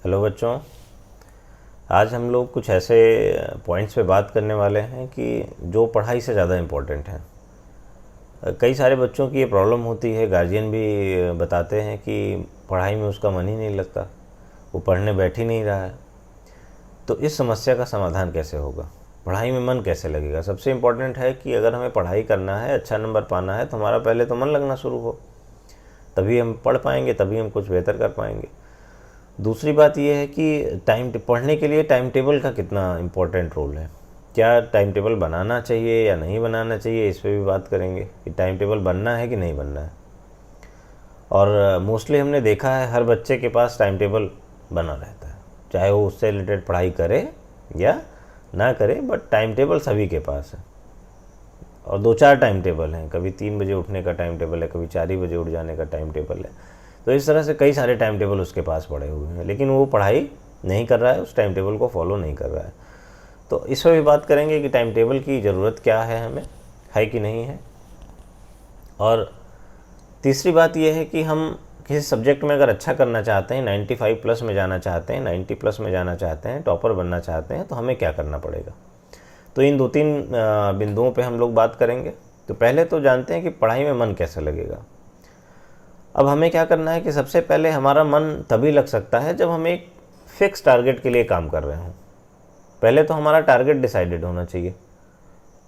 Hello बच्चों, आज हम लोग कुछ ऐसे पॉइंट्स पे बात करने वाले हैं कि जो पढ़ाई से ज़्यादा इम्पोर्टेंट हैं। कई सारे बच्चों की ये प्रॉब्लम होती है, गार्जियन भी बताते हैं कि पढ़ाई में उसका मन ही नहीं लगता, वो पढ़ने बैठ ही नहीं रहा है। तो इस समस्या का समाधान कैसे होगा? पढ़ाई में मन कैसे लगेगा? सबसे इम्पोर्टेंट है कि अगर हमें पढ़ाई करना है, अच्छा नंबर पाना है, तो हमारा पहले तो मन लगना शुरू हो, तभी हम पढ़ पाएंगे, तभी हम कुछ बेहतर कर पाएंगे। दूसरी बात यह है कि पढ़ने के लिए टाइम टेबल का कितना इम्पोर्टेंट रोल है। क्या टाइम टेबल बनाना चाहिए या नहीं बनाना चाहिए, इस पर भी बात करेंगे कि टाइम टेबल बनना है कि नहीं बनना है। और मोस्टली हमने देखा है हर बच्चे के पास टाइम टेबल बना रहता है, चाहे वो उससे रिलेटेड पढ़ाई करे या ना करे, बट टाइम टेबल सभी के पास है। और 2-4 टाइम टेबल हैं, कभी 3 बजे उठने का टाइम टेबल है, कभी 4 ही बजे उठ जाने का टाइम टेबल है। तो इस तरह से कई सारे टाइम टेबल उसके पास पड़े हुए हैं, लेकिन वो पढ़ाई नहीं कर रहा है, उस टाइम टेबल को फॉलो नहीं कर रहा है। तो इस पर भी बात करेंगे कि टाइम टेबल की ज़रूरत क्या है, हमें है कि नहीं है। और तीसरी बात यह है कि हम किसी सब्जेक्ट में अगर अच्छा करना चाहते हैं, 95 प्लस में जाना चाहते हैं, 90 प्लस में जाना चाहते हैं, टॉपर बनना चाहते हैं, तो हमें क्या करना पड़ेगा। तो इन 2-3 बिंदुओं पे हम लोग बात करेंगे। तो पहले तो जानते हैं कि पढ़ाई में मन कैसे लगेगा। अब हमें क्या करना है कि सबसे पहले हमारा मन तभी लग सकता है जब हम एक फिक्स टारगेट के लिए काम कर रहे हों। पहले तो हमारा टारगेट डिसाइडेड होना चाहिए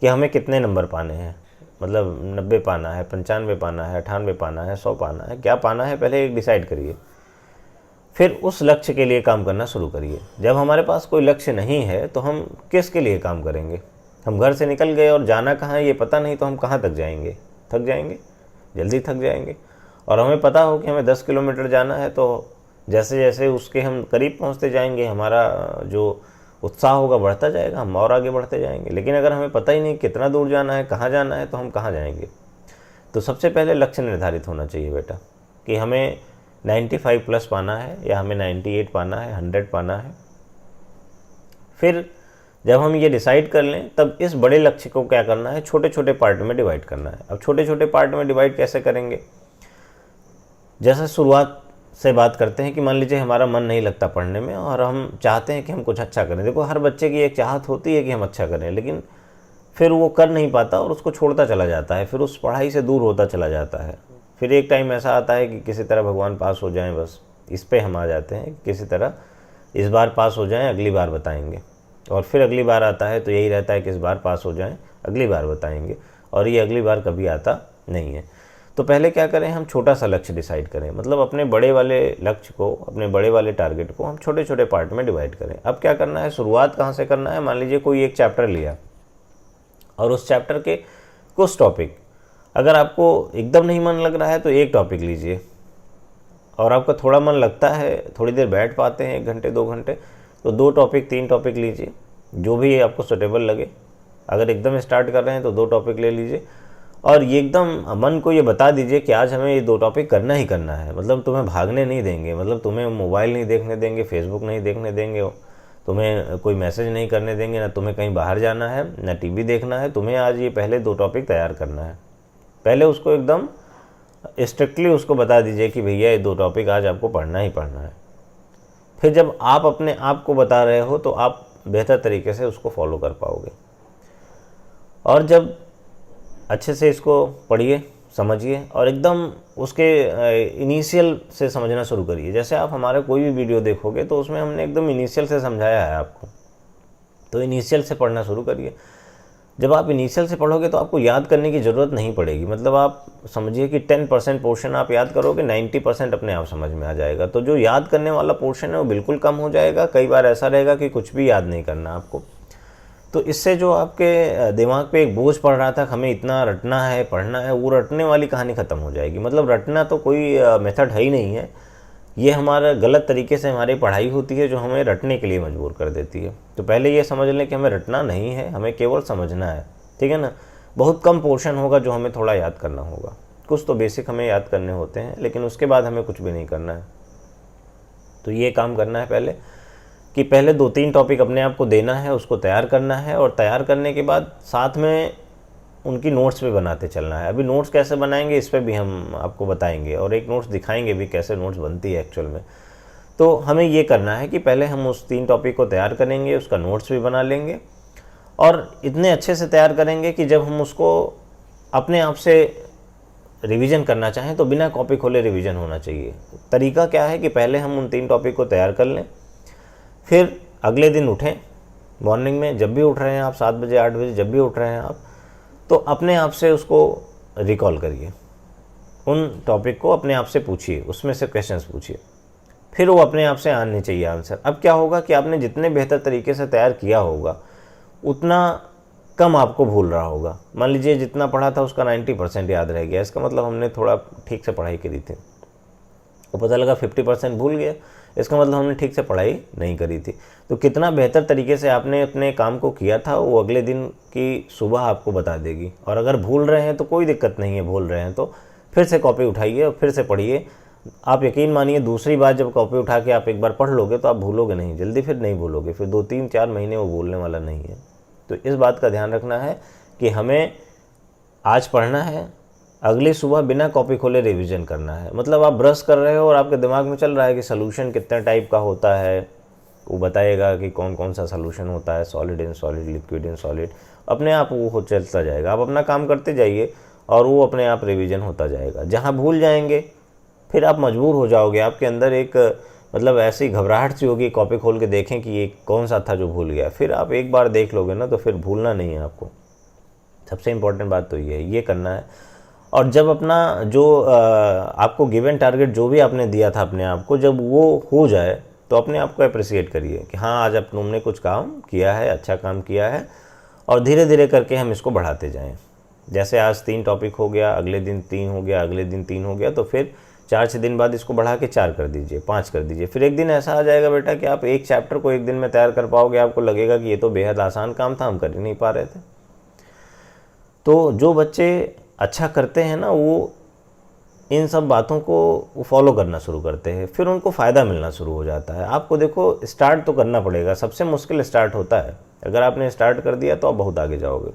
कि हमें कितने नंबर पाने हैं, मतलब 90 पाना है, 95 पाना है, 98 पाना है, 100 पाना है, क्या पाना है, पहले एक डिसाइड करिए। फिर उस लक्ष्य के लिए काम करना शुरू करिए। जब हमारे पास कोई लक्ष्य नहीं है तो हम किसके लिए काम करेंगे। हम घर से निकल गए और जाना कहाँ है ये पता नहीं, तो हम कहाँ तक जाएंगे? थक जाएंगे, जल्दी थक जाएंगे। और हमें पता हो कि हमें 10 किलोमीटर जाना है, तो जैसे जैसे उसके हम करीब पहुंचते जाएंगे, हमारा जो उत्साह होगा बढ़ता जाएगा, हम और आगे बढ़ते जाएंगे। लेकिन अगर हमें पता ही नहीं कितना दूर जाना है, कहाँ जाना है, तो हम कहाँ जाएंगे। तो सबसे पहले लक्ष्य निर्धारित होना चाहिए बेटा, कि हमें 95 प्लस पाना है या हमें 98 पाना है, 100 पाना है। फिर जब हम ये डिसाइड कर लें, तब इस बड़े लक्ष्य को क्या करना है, छोटे छोटे पार्ट में डिवाइड करना है। अब छोटे छोटे पार्ट में डिवाइड कैसे करेंगे? जैसे शुरुआत से बात करते हैं कि मान लीजिए हमारा मन नहीं लगता पढ़ने में और हम चाहते हैं कि हम कुछ अच्छा करें। देखो, हर बच्चे की एक चाहत होती है कि हम अच्छा करें, लेकिन फिर वो कर नहीं पाता और उसको छोड़ता चला जाता है, फिर उस पढ़ाई से दूर होता चला जाता है। फिर एक टाइम ऐसा आता है कि किसी तरह भगवान पास हो जाएं, बस इस पे हम आ जाते हैं कि किसी तरह इस बार पास हो जाएं, अगली बार बताएंगे। और फिर अगली बार आता है तो यही रहता है कि इस बार पास हो जाएं, अगली बार बताएंगे, और ये अगली बार कभी आता नहीं है। तो पहले क्या करें, हम छोटा सा लक्ष्य डिसाइड करें, मतलब अपने बड़े वाले लक्ष्य को, अपने बड़े वाले टारगेट को हम छोटे छोटे पार्ट में डिवाइड करें। अब क्या करना है, शुरुआत कहाँ से करना है। मान लीजिए कोई एक चैप्टर लिया और उस चैप्टर के कुछ टॉपिक, अगर आपको एकदम नहीं मन लग रहा है तो एक टॉपिक लीजिए, और आपका थोड़ा मन लगता है, थोड़ी देर बैठ पाते हैं, 1 घंटे 2 घंटे, तो 2 टॉपिक 3 टॉपिक लीजिए, जो भी आपको सूटेबल लगे। अगर एकदम स्टार्ट कर रहे हैं तो 2 टॉपिक ले लीजिए, और ये एकदम मन को ये बता दीजिए कि आज हमें ये 2 टॉपिक करना ही करना है। मतलब तुम्हें भागने नहीं देंगे, मतलब तुम्हें मोबाइल नहीं देखने देंगे, फेसबुक नहीं देखने देंगे, तुम्हें कोई मैसेज नहीं करने देंगे, ना तुम्हें कहीं बाहर जाना है, ना टीवी देखना है। तुम्हें आज ये पहले 2 टॉपिक तैयार करना है। पहले उसको एकदम स्ट्रिक्टली उसको बता दीजिए कि भैया ये 2 टॉपिक आज आपको पढ़ना ही पढ़ना है। फिर जब आप अपने आप को बता रहे हो तो आप बेहतर तरीके से उसको फॉलो कर पाओगे। और जब अच्छे से इसको पढ़िए, समझिए, और एकदम उसके इनिशियल से समझना शुरू करिए। जैसे आप हमारे कोई भी वीडियो देखोगे तो उसमें हमने एकदम इनिशियल से समझाया है आपको, तो इनिशियल से पढ़ना शुरू करिए। जब आप इनिशियल से पढ़ोगे तो आपको याद करने की ज़रूरत नहीं पड़ेगी। मतलब आप समझिए कि 10% पोर्शन आप याद करोगे, 90% अपने आप समझ में आ जाएगा। तो जो याद करने वाला पोर्शन है वो बिल्कुल कम हो जाएगा। कई बार ऐसा रहेगा कि कुछ भी याद नहीं करना आपको। तो इससे जो आपके दिमाग पे एक बोझ पड़ रहा था, हमें इतना रटना है, पढ़ना है, वो रटने वाली कहानी ख़त्म हो जाएगी। मतलब रटना तो कोई मेथड है ही नहीं है, ये हमारा गलत तरीके से हमारी पढ़ाई होती है जो हमें रटने के लिए मजबूर कर देती है। तो पहले ये समझ लें कि हमें रटना नहीं है, हमें केवल समझना है, ठीक है ना। बहुत कम पोर्शन होगा जो हमें थोड़ा याद करना होगा, कुछ तो बेसिक हमें याद करने होते हैं, लेकिन उसके बाद हमें कुछ भी नहीं करना है। तो ये काम करना है पहले, कि पहले 2-3 टॉपिक अपने आप को देना है, उसको तैयार करना है, और तैयार करने के बाद साथ में उनकी नोट्स भी बनाते चलना है। अभी नोट्स कैसे बनाएंगे इस पर भी हम आपको बताएंगे, और एक नोट्स दिखाएंगे भी कैसे नोट्स बनती है एक्चुअल में। तो हमें ये करना है कि पहले हम उस 3 टॉपिक को तैयार करेंगे, उसका नोट्स भी बना लेंगे और इतने अच्छे से तैयार करेंगे कि जब हम उसको अपने आप से रिवीजन करना चाहें तो बिना कॉपी खोले रिवीजन होना चाहिए। तरीका क्या है कि पहले हम उन 3 टॉपिक को तैयार कर लें, फिर अगले दिन उठें मॉर्निंग में, जब भी उठ रहे हैं आप 7 बजे 8 बजे जब भी उठ रहे हैं आप, तो अपने आप से उसको रिकॉल करिए, उन टॉपिक को अपने आप से पूछिए, उसमें से क्वेश्चंस पूछिए, फिर वो अपने आप से आने चाहिए आंसर। अब क्या होगा कि आपने जितने बेहतर तरीके से तैयार किया होगा उतना कम आपको भूल रहा होगा। मान लीजिए जितना पढ़ा था उसका 90% याद रह गया, इसका मतलब हमने थोड़ा ठीक से पढ़ाई करी थी, वो पता लगा 50% भूल गया, इसका मतलब हमने ठीक से पढ़ाई नहीं करी थी। तो कितना बेहतर तरीके से आपने अपने काम को किया था वो अगले दिन की सुबह आपको बता देगी। और अगर भूल रहे हैं तो कोई दिक्कत नहीं है, भूल रहे हैं तो फिर से कॉपी उठाइए और फिर से पढ़िए। आप यकीन मानिए दूसरी बार जब कॉपी उठा के आप एक बार पढ़ लोगे तो आप भूलोगे नहीं जल्दी, फिर नहीं भूलोगे, फिर 2-3-4 महीने वो भूलने वाला नहीं है। तो इस बात का ध्यान रखना है कि हमें आज पढ़ना है, अगली सुबह बिना कॉपी खोले रिवीजन करना है। मतलब आप ब्रश कर रहे हो और आपके दिमाग में चल रहा है कि सॉल्यूशन कितने टाइप का होता है, वो बताएगा कि कौन कौन सा सॉल्यूशन होता है, solid in solid, liquid in solid, अपने आप वो चलता जाएगा। आप अपना काम करते जाइए और वो अपने आप रिवीजन होता जाएगा। जहाँ भूल जाएंगे फिर आप मजबूर हो जाओगे, आपके अंदर एक मतलब ऐसी घबराहट सी होगी, कॉपी खोल के देखें कि ये कौन सा था जो भूल गया। फिर आप एक बार देख लोगे ना तो फिर भूलना नहीं है आपको। सबसे इम्पोर्टेंट बात तो ये करना है। और जब अपना जो आपको गिवन टारगेट जो भी आपने दिया था अपने आप को, जब वो हो जाए तो अपने आप को अप्रिसिएट करिए कि हाँ आज तुमने कुछ काम किया है, अच्छा काम किया है, और धीरे धीरे करके हम इसको बढ़ाते जाएं। जैसे आज 3 टॉपिक हो गया, अगले दिन 3 हो गया, अगले दिन 3 हो गया, तो फिर 4-6 दिन बाद इसको बढ़ा के 4 कर दीजिए, 5 कर दीजिए। फिर एक दिन ऐसा आ जाएगा बेटा कि आप एक चैप्टर को एक दिन में तैयार कर पाओगे, आपको लगेगा कि ये तो बेहद आसान काम था, हम कर ही नहीं पा रहे थे। तो जो बच्चे अच्छा करते हैं ना वो इन सब बातों को फॉलो करना शुरू करते हैं, फिर उनको फ़ायदा मिलना शुरू हो जाता है। आपको देखो स्टार्ट तो करना पड़ेगा, सबसे मुश्किल स्टार्ट होता है। अगर आपने स्टार्ट कर दिया तो आप बहुत आगे जाओगे,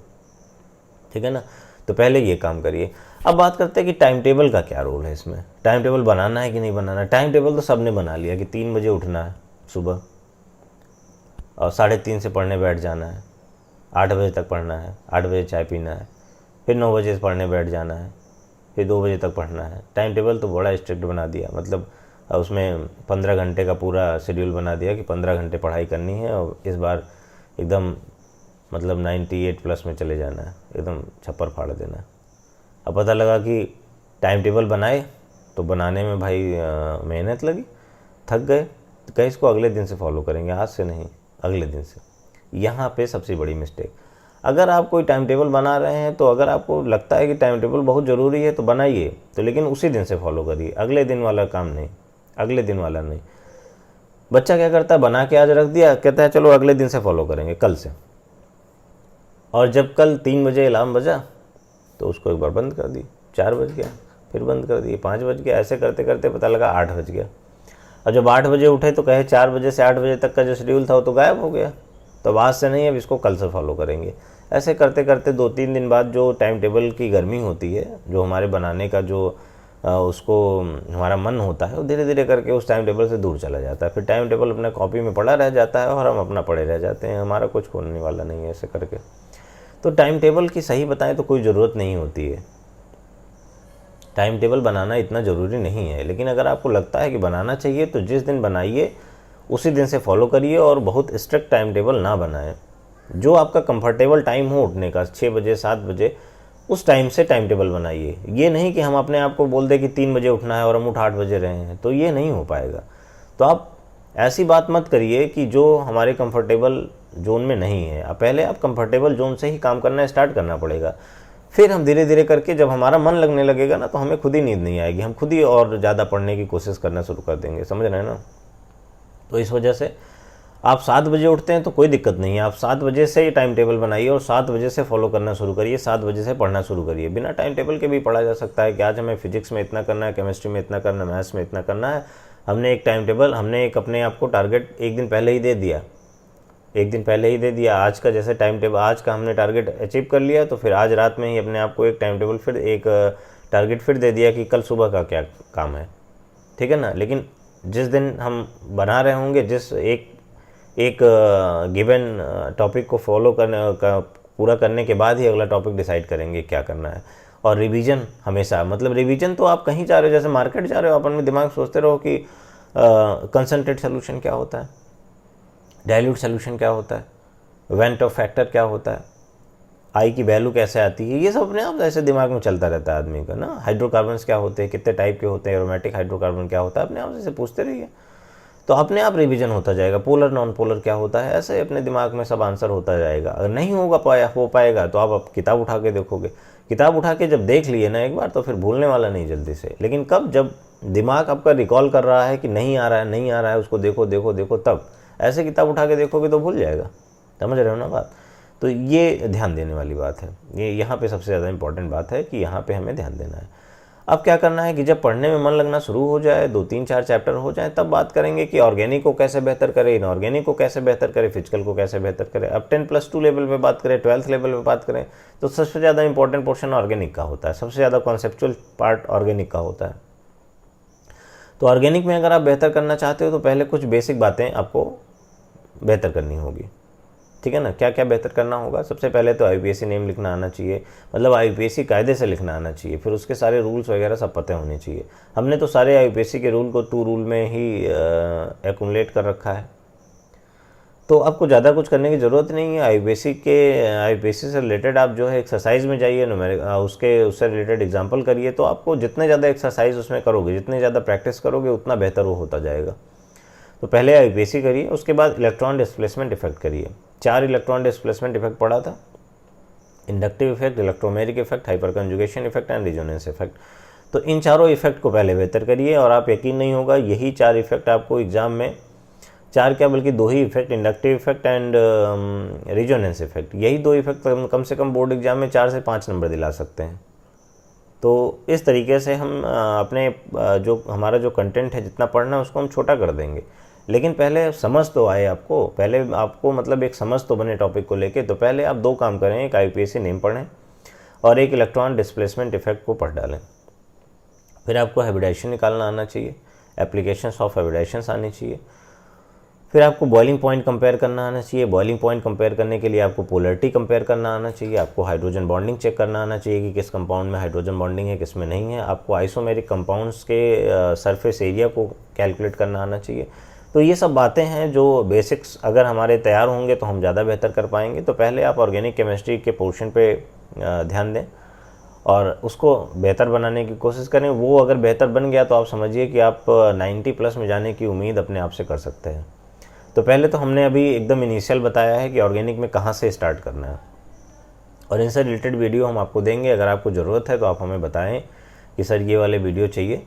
ठीक है ना। तो पहले ये काम करिए। अब बात करते हैं कि टाइम टेबल का क्या रोल है इसमें। टाइम टेबल बनाना है कि नहीं बनाना। टाइम टेबल तो सबने बना लिया कि 3 बजे उठना है सुबह और 3:30 से पढ़ने बैठ जाना है, 8 बजे तक पढ़ना है, 8 बजे चाय पीना है, फिर 9 बजे से पढ़ने बैठ जाना है, फिर 2 बजे तक पढ़ना है। टाइम टेबल तो बड़ा स्ट्रिक्ट बना दिया, मतलब उसमें 15 घंटे का पूरा शेड्यूल बना दिया कि 15 घंटे पढ़ाई करनी है और इस बार एकदम मतलब 98+ में चले जाना है, एकदम छप्पर फाड़ देना है। अब पता लगा कि टाइम टेबल बनाए तो बनाने में भाई मेहनत लगी, थक गए, तो कहीं इसको अगले दिन से फॉलो करेंगे, आज से नहीं अगले दिन से। यहाँ पे सबसे बड़ी मिस्टेक। अगर आप कोई टाइम टेबल बना रहे हैं तो अगर आपको लगता है कि टाइम टेबल बहुत ज़रूरी है तो बनाइए, तो लेकिन उसी दिन से फॉलो करिए, अगले दिन वाला काम नहीं, अगले दिन वाला नहीं। बच्चा क्या करता है, बना के आज रख दिया, कहता है चलो अगले दिन से फॉलो करेंगे, कल से। और जब कल 3 बजे अलार्म बजा तो उसको एक बार बंद कर दी, 4 बज गया, फिर बंद कर दिए, 5 बज गया, ऐसे करते करते पता लगा 8 बज गया। और जब 8 बजे उठे तो कहे 4 बजे से 8 बजे तक का जो शेड्यूल था वो तो गायब हो गया। तो आज से नहीं, अब इसको कल से फॉलो करेंगे। ऐसे करते करते 2-3 दिन बाद जो टाइम टेबल की गर्मी होती है, जो हमारे बनाने का जो उसको हमारा मन होता है, वो धीरे धीरे करके उस टाइम टेबल से दूर चला जाता है। फिर टाइम टेबल अपने कॉपी में पड़ा रह जाता है और हम अपना पड़े रह जाते हैं, हमारा कुछ होने वाला नहीं है ऐसे करके। तो टाइम टेबल की सही बताएं तो कोई ज़रूरत नहीं होती है, टाइम टेबल बनाना इतना ज़रूरी नहीं है। लेकिन अगर आपको लगता है कि बनाना चाहिए तो जिस दिन बनाइए उसी दिन से फॉलो करिए और बहुत स्ट्रिक्ट टाइम टेबल ना बनाएं। जो आपका कंफर्टेबल टाइम हो उठने का, 6 बजे 7 बजे, उस टाइम से टाइम टेबल बनाइए। ये नहीं कि हम अपने आप को बोल दें कि 3 बजे उठना है और हम उठ 8 बजे रहे हैं, तो ये नहीं हो पाएगा। तो आप ऐसी बात मत करिए कि जो हमारे कंफर्टेबल जोन में नहीं है। पहले आप कंफर्टेबल जोन से ही काम करना स्टार्ट करना पड़ेगा, फिर हम धीरे धीरे करके जब हमारा मन लगने लगेगा ना तो हमें खुद ही नींद नहीं आएगी, हम खुद ही और ज़्यादा पढ़ने की कोशिश करना शुरू कर देंगे, समझ रहे हैं ना। तो इस वजह से आप 7 बजे उठते हैं तो कोई दिक्कत नहीं है, आप 7 बजे से टाइम टेबल बनाइए और 7 बजे से फॉलो करना शुरू करिए, 7 बजे से पढ़ना शुरू करिए। बिना टाइम टेबल के भी पढ़ा जा सकता है कि आज हमें फिजिक्स में इतना करना है, केमिस्ट्री में इतना करना है, मैथ्स में इतना करना है। हमने एक टाइम टेबल, हमने एक अपने आप को टारगेट एक दिन पहले ही दे दिया, एक दिन पहले ही दे दिया। आज का जैसे टाइम टेबल, आज का हमने टारगेट अचीव कर लिया, तो फिर आज रात में ही अपने आप को एक टाइम टेबल, फिर एक टारगेट फिर दे दिया कि कल सुबह का क्या काम है, ठीक है ना। लेकिन जिस दिन हम बना रहे होंगे, जिस एक गिवन टॉपिक को फॉलो करने का पूरा करने के बाद ही अगला टॉपिक डिसाइड करेंगे क्या करना है। और रिवीजन हमेशा, मतलब रिवीजन तो आप कहीं जा रहे हो, जैसे मार्केट जा रहे हो, अपन में दिमाग सोचते रहो कि कंसंट्रेट सोल्यूशन क्या होता है, डाइल्यूट सोल्यूशन क्या होता है, वेंट ऑफ फैक्टर क्या होता है, आई की वैल्यू कैसे आती है, ये सब अपने आप ऐसे दिमाग में चलता रहता है आदमी का ना। हाइड्रोकार्बन्स क्या होते हैं, कितने टाइप के होते हैं, एरोमेटिक हाइड्रोकार्बन क्या होता है, अपने आप से पूछते रहिए तो अपने आप रिवीजन होता जाएगा। पोलर नॉन पोलर क्या होता है, ऐसे अपने दिमाग में सब आंसर होता जाएगा। अगर नहीं हो पाएगा तो आप किताब उठा के देखोगे। किताब उठा के जब देख लिए ना एक बार तो फिर भूलने वाला नहीं जल्दी से। लेकिन कब, जब दिमाग आपका रिकॉल कर रहा है कि नहीं आ रहा है, उसको देखो देखो देखो, तब ऐसे किताब उठा के देखोगे तो भूल जाएगा। समझ रहे हो ना बात? तो ये ध्यान देने वाली बात है, ये यहाँ पे सबसे ज़्यादा इंपॉर्टेंट बात है कि यहाँ पे हमें ध्यान देना है। अब क्या करना है कि जब पढ़ने में मन लगना शुरू हो जाए, 2-3-4 चैप्टर हो जाए, तब बात करेंगे कि ऑर्गेनिक को कैसे बेहतर करें, इनऑर्गेनिक को कैसे बेहतर करें, फिजिकल को कैसे बेहतर करें। अब 10+2 लेवल पे बात करें, 12th लेवल पे बात करें, तो सबसे ज़्यादा इंपॉर्टेंट पोर्शन ऑर्गेनिक का होता है, सबसे ज़्यादा कॉन्सेप्चुअल पार्ट ऑर्गेनिक का होता है। तो ऑर्गेनिक में अगर आप बेहतर करना चाहते हो तो पहले कुछ बेसिक बातें आपको बेहतर करनी होगी, ठीक है ना। क्या क्या बेहतर करना होगा? सबसे पहले तो IUPAC नेम लिखना आना चाहिए, मतलब IUPAC कायदे से लिखना आना चाहिए। फिर उसके सारे रूल्स वगैरह सब पते होने चाहिए। हमने तो सारे IUPAC के रूल को 2 रूल में ही एक्यूमुलेट कर रखा है, तो आपको ज़्यादा कुछ करने की ज़रूरत नहीं है। IUPAC से रिलेटेड आप जो है एक्सरसाइज में जाइए, उससे रिलेटेड एग्जाम्पल करिए। तो आपको जितने ज़्यादा एक्सरसाइज उसमें करोगे, जितने ज़्यादा प्रैक्टिस करोगे, उतना बेहतर वो होता जाएगा। तो पहले IUPAC करिए, उसके बाद इलेक्ट्रॉन डिस्प्लेसमेंट इफेक्ट करिए। 4 इलेक्ट्रॉन डिस्प्लेसमेंट इफेक्ट पढ़ा था, inductive effect, electromeric effect, hyper conjugation effect and resonance effect. तो इन चारों इफेक्ट को पहले बेहतर करिए, और आप यकीन नहीं होगा यही 4 इफेक्ट आपको एग्जाम में, 4 क्या बल्कि 2 ही effect, inductive effect and resonance effect, यही 2 इफेक्ट कम से कम बोर्ड एग्जाम में 4 से 5 नंबर दिला सकते हैं। तो इस तरीके से हम अपने जो हमारा जो कंटेंट है, जितना पढ़ना है उसको हम छोटा कर देंगे। लेकिन पहले समझ तो आए आपको, पहले आपको मतलब एक समझ तो बने टॉपिक को लेके। तो पहले आप 2 काम करें, एक IUPAC नेम पढ़ें और एक इलेक्ट्रॉन डिस्प्लेसमेंट इफेक्ट को पढ़ डालें। फिर आपको हाइब्रिडाइजेशन निकालना आना चाहिए, एप्लीकेशंस ऑफ हाइब्रिडाइजेशंस आनी चाहिए। फिर आपको बॉइलिंग पॉइंट कंपेयर करना आना चाहिए। बॉइलिंग पॉइंट कंपेयर करने के लिए आपको पोलरिटी कंपेयर करना आना चाहिए। आपको हाइड्रोजन बॉन्डिंग चेक करना आना चाहिए कि किस कंपाउंड में हाइड्रोजन बॉन्डिंग है, किस में नहीं है। आपको आइसोमेरिक कंपाउंड्स के सरफेस एरिया को कैलकुलेट करना आना चाहिए। तो ये सब बातें हैं जो बेसिक्स अगर हमारे तैयार होंगे तो हम ज़्यादा बेहतर कर पाएंगे। तो पहले आप ऑर्गेनिक केमिस्ट्री के पोर्शन पे ध्यान दें और उसको बेहतर बनाने की कोशिश करें। वो अगर बेहतर बन गया तो आप समझिए कि आप 90+ में जाने की उम्मीद अपने आप से कर सकते हैं। तो पहले तो हमने अभी एकदम इनिशियल बताया है कि ऑर्गेनिक में कहाँ से स्टार्ट करना है, और इनसे रिलेटेड वीडियो हम आपको देंगे। अगर आपको ज़रूरत है तो आप हमें बताएं कि सर ये वाले वीडियो चाहिए,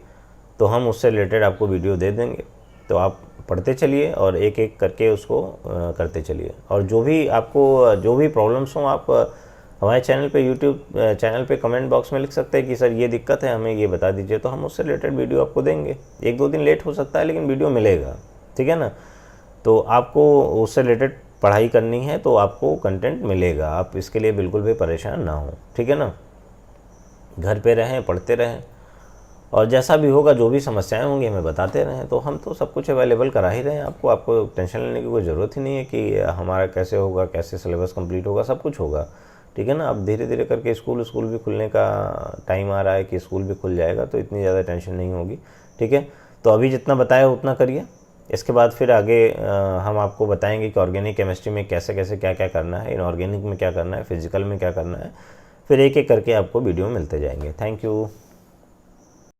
तो हम उससे रिलेटेड आपको वीडियो दे देंगे। तो आप पढ़ते चलिए और एक एक करके उसको करते चलिए। और जो भी प्रॉब्लम्स हों, आप हमारे चैनल पे, यूट्यूब चैनल पे कमेंट बॉक्स में लिख सकते हैं कि सर ये दिक्कत है, हमें ये बता दीजिए, तो हम उससे रिलेटेड वीडियो आपको देंगे। 1-2 दिन लेट हो सकता है लेकिन वीडियो मिलेगा, ठीक है ना। तो आपको उससे रिलेटेड पढ़ाई करनी है तो आपको कंटेंट मिलेगा, आप इसके लिए बिल्कुल भी परेशान ना हो, ठीक है ना। घर पे रहें, पढ़ते रहें, और जैसा भी होगा, जो भी समस्याएं होंगी हमें बताते रहें। तो हम तो सब कुछ अवेलेबल करा ही रहे हैं आपको टेंशन लेने की कोई ज़रूरत ही नहीं है कि हमारा कैसे होगा, कैसे सिलेबस कंप्लीट होगा, सब कुछ होगा, ठीक है ना। अब धीरे धीरे करके स्कूल भी खुलने का टाइम आ रहा है कि स्कूल भी खुल जाएगा, तो इतनी ज़्यादा टेंशन नहीं होगी, ठीक है। तो अभी जितना बताया उतना करिए, इसके बाद फिर आगे हम आपको बताएंगे कि ऑर्गेनिक केमिस्ट्री में कैसे कैसे क्या क्या करना है, इनऑर्गेनिक में क्या करना है, फिजिकल में क्या करना है। फिर एक एक करके आपको वीडियो मिलते जाएंगे। Thank you.